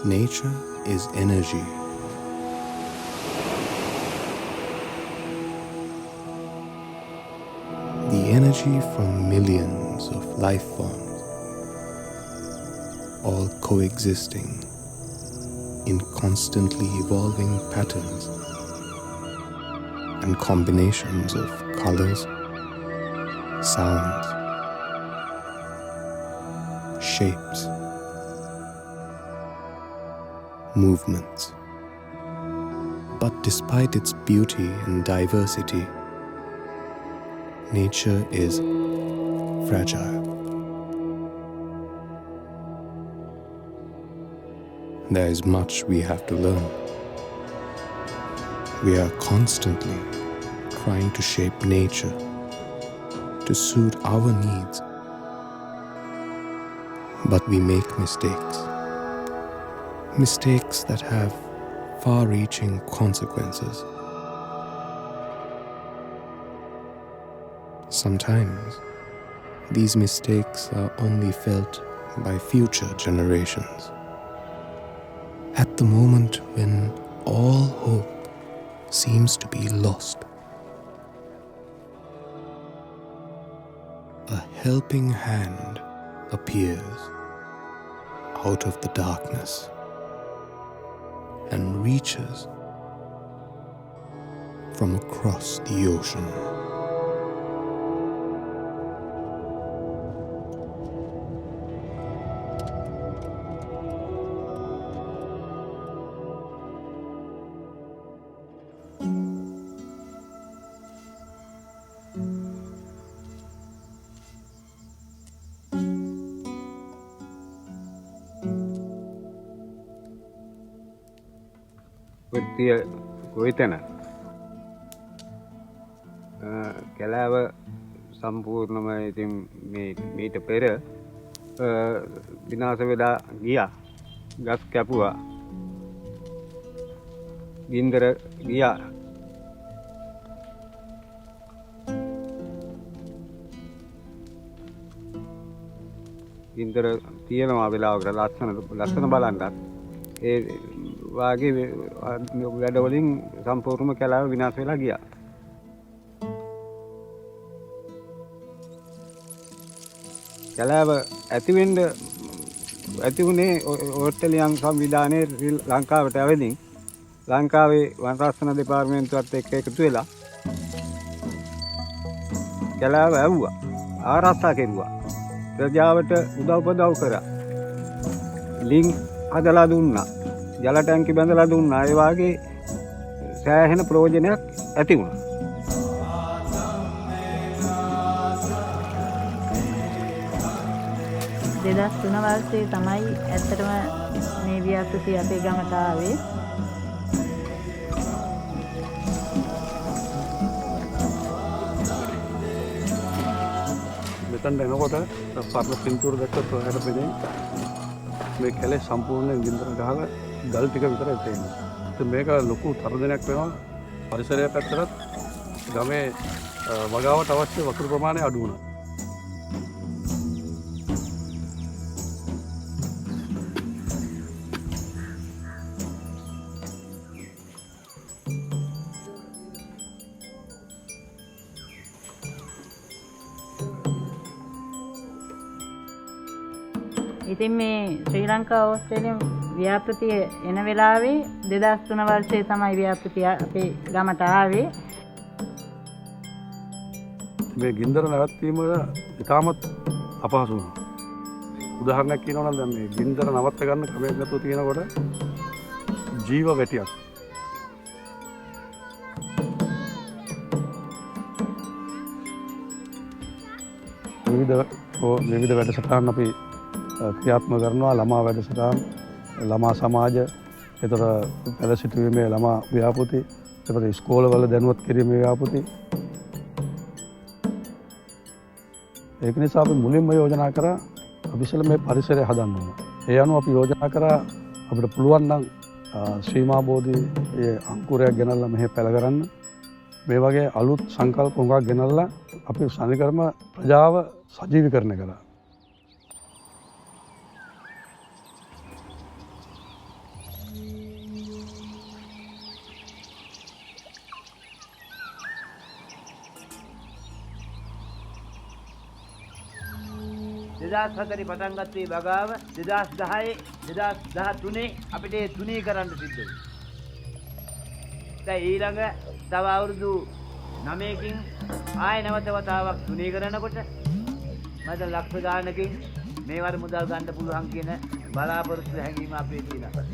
Nature is energy. The energy from millions of life forms, all coexisting in constantly evolving patterns and combinations of colors, sounds, shapes, movements. But despite its beauty and diversity, nature is fragile. There is much we have to learn. We are constantly trying to shape nature to suit our needs. But we make mistakes. Mistakes that have far-reaching consequences. Sometimes, these mistakes are only felt by future generations. At the moment when all hope seems to be lost, a helping hand appears out of the darkness and reaches from across the ocean. වෘත්තිය කොයිතැන කැලෑව සම්පූර්ණම ඉතින් මීට පෙර විනාශ වෙලා ගියා. ගස් කැපුවා, ගින්දර ගියා. ගින්දර තියෙනවා වෙලාවකට ලස්සන බලන්නත්. ඒ වාගේ වැඩවලින් සම්පූර්ණම කැලෑව විනාශ වෙලා ගියා. කැලෑව ඇති වුණේ ඕස්ට්‍රේලියානු සංවිධානයේ ශ්‍රී ලංකාවට ඇවිදින් ලංකාවේ වනරක්ෂණ දෙපාර්තමේන්තුවත් එක්ක එකතු වෙලා කැලෑව ඇව්වා, ආරක්ෂා කෙරුවා, ප්‍රජාවට උදව් කරා, ලිං හදලා දුන්නා, ජල ටැංකි බැඳලා දුන්නා. ඒ වාගේ සෑහෙන ප්‍රයෝජනයක් ඇති වුණා. දෙදස් 3 වර්ෂයේ තමයි ඇත්තටම මේ ව්‍යාපෘතිය අපේ ගමට ආවේ. මෙතන එනකොට පරණ පින්තූර දැක්කත් ඔයාලට පෙනේ මේ කැලේ සම්පූර්ණයෙන් ගින්දර ගහලා ගල් ටික විතරයි තියෙන්නේ. ඉතින් මේක ලොකු තරදනයක් වෙනවා පරිසරය පැත්තට. ගමේ වගාවට අවශ්‍ය වතුර ප්‍රමාණය අඩු වුණා. ඉතින් මේ ශ්‍රී ලංකා ඕස්ට්‍රේලියානු ව්‍යාපෘතිය එන වෙලාවේ 2003 වර්ෂයේ තමයි ව්‍යාපෘතිය අපේ ගමට ආවේ. මේ ගින්දර නැවැත්වීම ඉතාමත් අපහසු වුණා. උදාහරණයක් කියනවා නම් දැන් මේ ගින්දර නවත්ත ගන්න ක්‍රමයක් ගත්තොත් තියෙනකොට ජීව වැටියක් විවිධ වැඩසටහන් අපි ක්‍රියාත්මක කරනවා. ළමා වැඩසටහන්, ළමා සමාජ, ඒතර පැල සිටුවීමේ ළමා ව්‍යාපෘති, ඒතර ඉස්කෝලවල දැනුවත් කිරීමේ ව්‍යාපෘති. ඒක නිසා අපි මුලින්ම යෝජනා කරා අපි ඉස්සෙල්ලා මේ පරිසරය හදන්න ඕන. ඒ අනුව අපි යෝජනා කරා අපිට පුළුවන් නම් ශ්‍රීමා බෝධියේ අංකුරයක් ගෙනල්ලා මෙහෙ පැල කරන්න. මේ වගේ අලුත් සංකල්ප උඟක් ගෙනල්ලා අපි සනිකර්ම ප්‍රජාව සජීවීකරණය කරා. 2004 පටන් ගත්තේ වගාව 2010 2013 අපිට තුනී කරන්න සිද්ධ වුණා. දැන් ඊළඟ තව අවුරුදු 9කින් ආයෙ නැවත වතාවක් තුනී කරනකොට මට ලක්ෂ ගානකින් මේවට මුදල් ගන්න පුළුවන් කියන බලාපොරොත්තු හැඟීම අපේ තියෙනවා.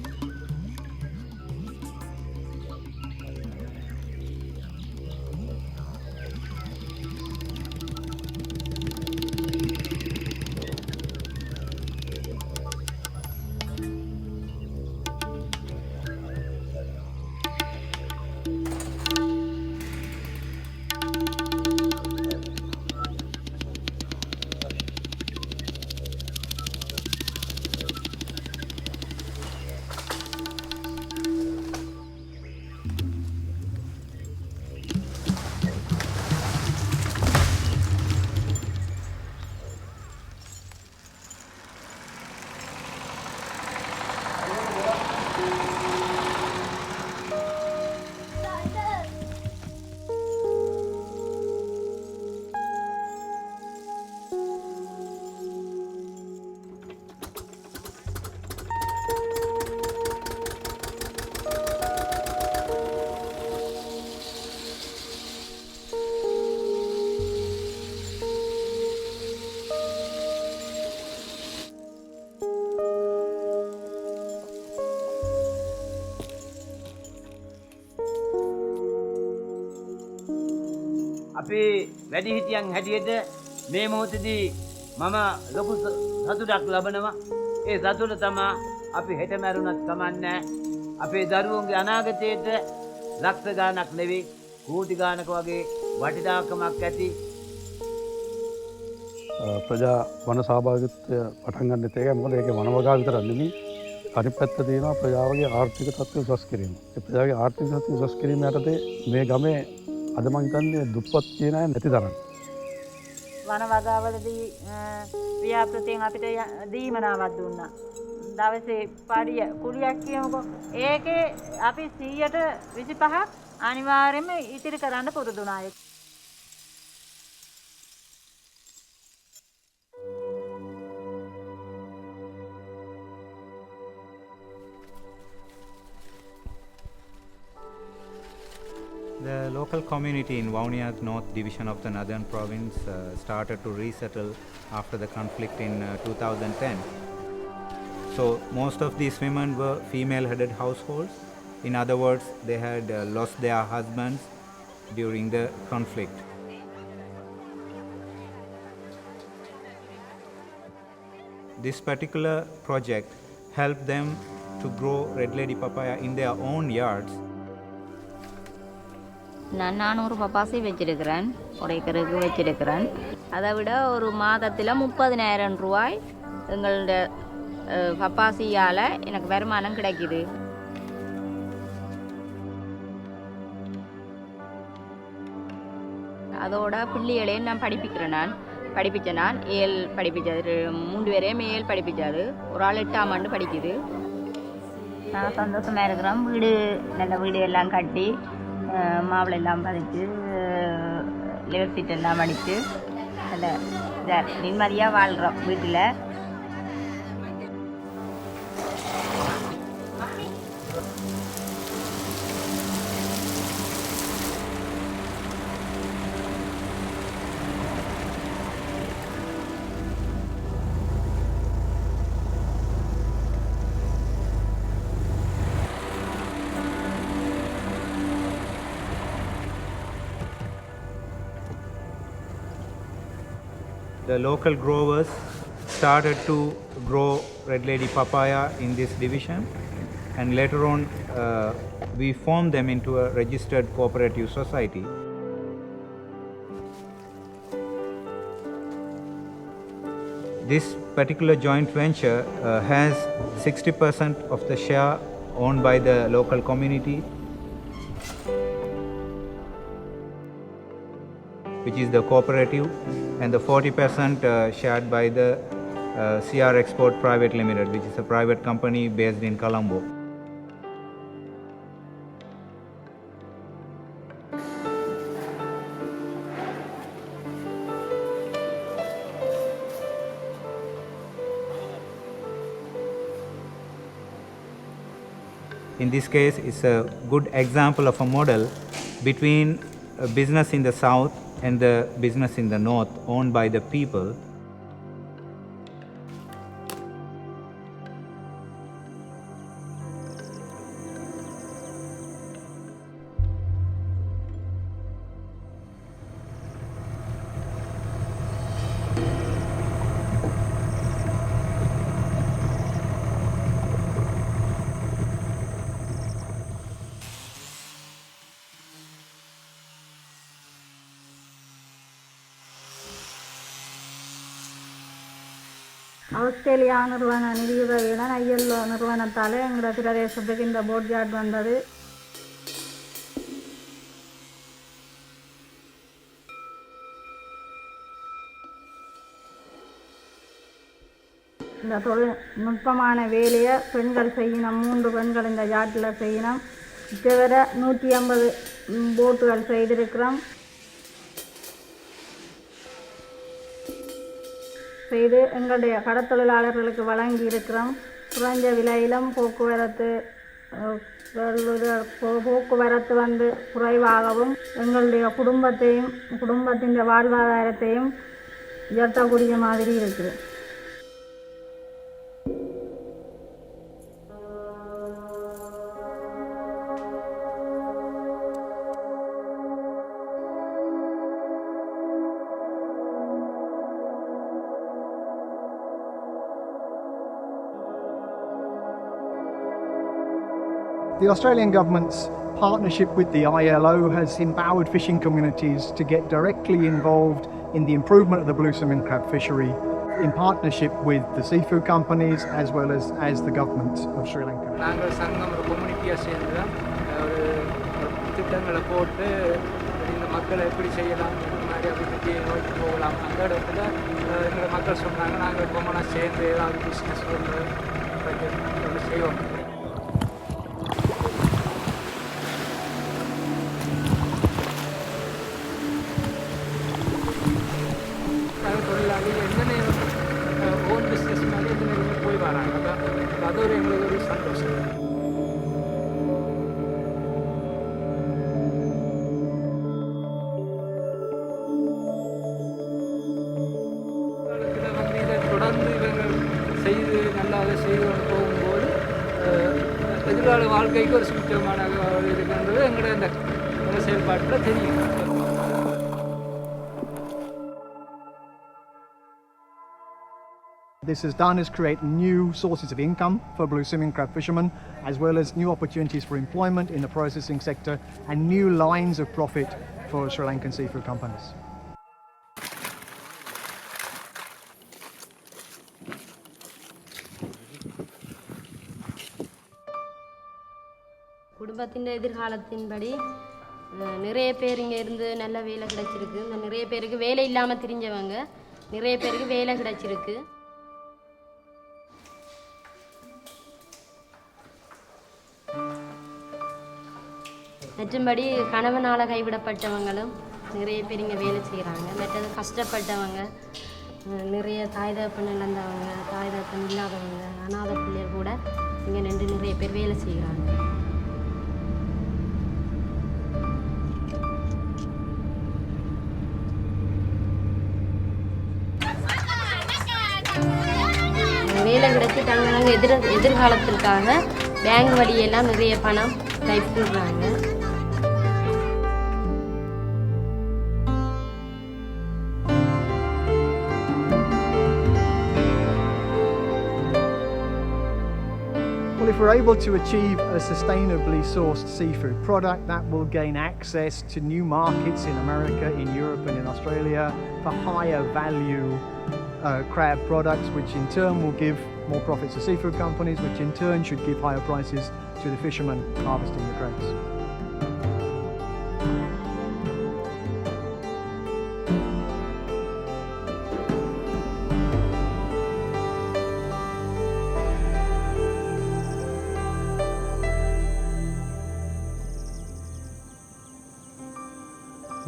අපේ වැඩිහිටියන් හැටියට මේ මොහොතේදී මම ලොකු සතුටක් ලබනවා. ඒ සතුට තමයි අපි හෙට මැරුණත් කමන්නේ අපේ දරුවන්ගේ අනාගතයට ලක්ෂ ගාණක් නෙවෙයි කෝටි ගාණක වගේ වටිනාකමක් ඇති ප්‍රජා වන සහභාගීත්වය පටන් ගන්න තේක මොකද ඒකේ වන වගා විතරක් නෙමෙයි අනිත් පැත්ත තියෙනවා ප්‍රජාවගේ ආර්ථික තත්ත්වය උසස් කිරීම. ඒ ප්‍රජාගේ ආර්ථික තත්ත්වය උසස් කිරීම යටතේ මේ ගමේ අද මං හිතන්නේ දුප්පත් කියන අය නැති තරම්. වන වගාවලදී ව්‍යාපෘතියෙන් අපිට දීමනාවක් දුන්නා. දවසේ පඩිය කුලියක් කියමුකෝ. ඒකේ අපි 125ක් අනිවාර්යයෙන්ම ඉතිරි කරන්න පුරුදු වුණා. The local community in Vaunia's North Division of the Northern Province started to resettle after the conflict in 2010. So most of these women were female-headed households. In other words, they had lost their husbands during the conflict. This particular project helped them to grow red lady papaya in their own yards. நான் 400 பப்பாசி வச்சிருக்கிறேன், ஒரு ஏக்கருக்கு வச்சிருக்கிறேன். அதை விட ஒரு மாதத்தில் 30,000 ரூபாய் எங்களோட பப்பாசியால் எனக்கு வருமானம் கிடைக்குது. அதோட பிள்ளைகளையும் நான் படிப்பிச்சேன் நான் ஏழு படிப்பிச்சாரு, 3 பேரையும் ஏழு படிப்பிச்சாரு, ஒரு ஆள் 8ஆம் ஆண்டு படிக்குது. நான் சந்தோஷமாக இருக்கிறேன். நல்ல வீடு எல்லாம் கட்டி மாவுளை எல்லாம் பதிச்சு லிவர் சீட் எல்லாம் அடித்து நல்ல நிம்மதியாக வாழ்கிறோம் வீட்டில். The local growers started to grow red lady papaya in this division, and later on we formed them into a registered cooperative society. This particular joint venture has 60% of the share owned by the local community, which is the cooperative, and the 40% shared by the CR Export Private Limited, which is a private company based in Colombo. In this case, it's a good example of a model between a business in the south and the business in the north owned by the people. Australia நிறுவன நிதியுதவியுடன் ILO நிறுவனத்தால் எங்களோட பிரதேசத்துக்கு இந்த boat yard வந்தது. இந்த தொழில்நுட்பமான வேலையை பெண்கள் செய்யணும். 3 பெண்கள் இந்த யார்ட்டில் செய்யணும். இதுவரை 150 போட்டுகள் செய்திருக்கிறோம். செய்து எங்களுடைய கடற்தொழிலாளர்களுக்கு வழங்கி இருக்கிறோம். குறைஞ்ச விலையிலும் போக்குவரத்து வந்து குறைவாகவும் எங்களுடைய குடும்பத்தின் வாழ்வாதாரத்தையும் உயர்த்தக்கூடிய மாதிரி இருக்குது. The Australian government's partnership with the ILO has empowered fishing communities to get directly involved in the improvement of the blue salmon crab fishery in partnership with the seafood companies as well as the government of Sri Lanka. நாங்கள் சங்கம் ஒரு கம்யூனிட்டியாக சேர்ந்து தான் ஒரு திட்டங்களை போட்டு இந்த மக்களை எப்படி செய்யலாம் மாதிரி அப்படி நோக்கி போகலாம். அந்த இடத்துல எங்களை மக்கள் சொன்னாங்க நாங்கள் கொமனாக சேர்ந்து ஏதாவது பிஸ்னஸ் செய்வோம். தொழிலாளி என்னென்ன ஓன் பிஸ்னஸ் மாதிரி என்னென்ன போய் வராங்க. அது ஒரு எங்களுக்கு ஒரு சந்தோஷம். இதை தொடர்ந்து இவங்க செய்து நல்லாக செய்து போகும்போது எதிர்கால வாழ்க்கைக்கு ஒரு சுத்தமான இருக்குன்றது எங்களோட இந்த செயல்பாட்டில் தெரியும். This has done is create new sources of income for blue salmon crab fishermen, as well as new opportunities for employment in the processing sector and new lines of profit for Sri Lankan seafood companies. குடும்பத்தின் எதிர்காலத்தின்படி நிறைய பேர் இங்கே இருந்து நல்ல வேலை கிடைச்சிருக்கு. இந்த நிறைய பேருக்கு வேலை இல்லாமல் திரிஞ்சவங்க நிறைய பேருக்கு வேலை கிடைச்சிருக்கு. மற்றும்படி கணவனால் கைவிடப்பட்டவங்களும் நிறைய பேர் இங்கே வேலை செய்கிறாங்க. மற்றது கஷ்டப்பட்டவங்க நிறைய தாய் தகப்பன் இழந்தவங்க, தாய் தகப்பன் இல்லாதவங்க, அநாத பிள்ளைகள் கூட இங்கே நின்று நிறைய பேர் வேலை செய்கிறாங்க. வேலை கிடைச்சி தங்க எதிர்காலத்திற்காக பேங்க் வழியெல்லாம் நிறைய பணம் கைப்படுறாங்க. Well, if we're able to achieve a sustainably sourced seafood product, that will gain access to new markets in America, in Europe and in Australia for higher value crab products, which in turn will give more profits to seafood companies, which in turn should give higher prices to the fishermen harvesting the crabs.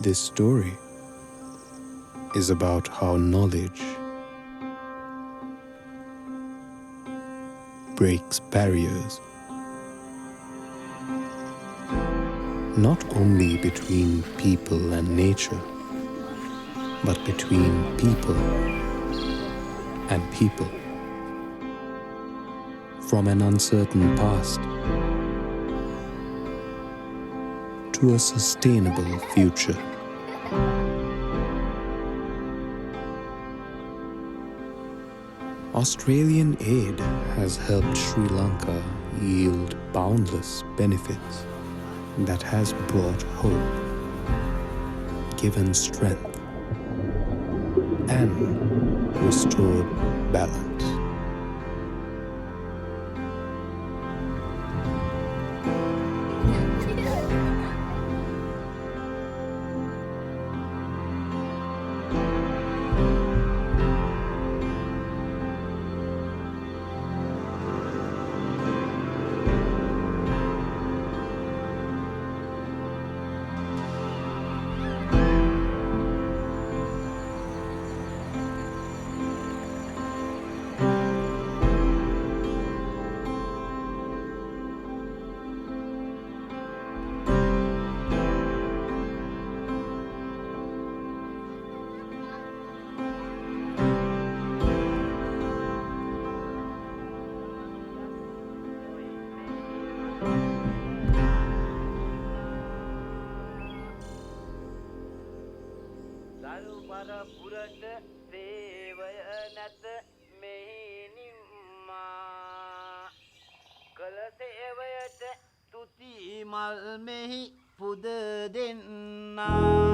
This story is about how knowledge breaks barriers not only between people and nature, but between people and people. From an uncertain past to a sustainable future. Australian aid has helped Sri Lanka yield boundless benefits that has brought hope, given strength, and restored balance. පුරට සේවය නැත මෙහිනිම්මා කළ සේවයට තුති මල් මෙහි පුද දෙන්නා.